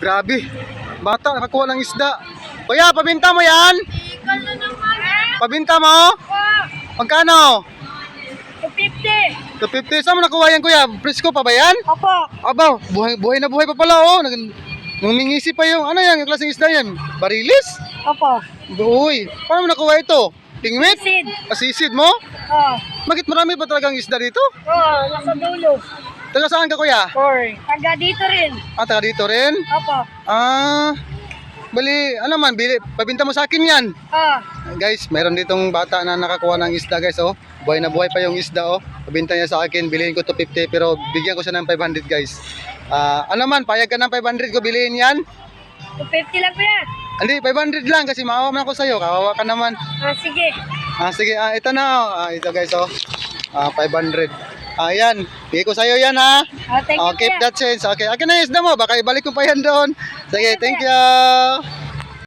Grabe. Bata, nakakuha ng isda. Kuya, pabinta mo yan? Pabinta mo? Magkano? 250. 250. Saan mo nakuha yan, kuya? Presko pa ba yan? Opo. Aba, buhay na buhay pa pala, oh. Nangingisi pa yung, ano yan, yung klaseng isda yan? Barilis? Opo. Uy, paano mo nakuha ito? Tingwit? Sid. Asisid mo? Oh. Bakit marami pa talagang isda dito? Oh, nasa dulo. Taga saan ka, kuya? Taga dito rin. Ah, taga dito rin? Opo. Ah, bali, ano man, pabinta mo sa akin yan. Oh. Guys, mayroon ditong bata na nakakuha ng isda, guys, oh. Buhay na buhay pa yung isda, oh. Pabinta niya sa akin, bilihin ko 250, pero bigyan ko siya ng 500, guys. Ano man, payag ka ng 500 ko, bilihin yan? 250 lang po yan. Hindi, 500 lang, kasi maawa man ako sa'yo, kawawa ka naman. Sige. Sige, ito na, oh. Ito, guys, oh. 500. Ayan, bigay ko sa'yo yan, ha. Thank you, Keep kuya. that change. Okay, akin na yung isda mo, baka ibalik ko pa yan doon. Sige, thank you.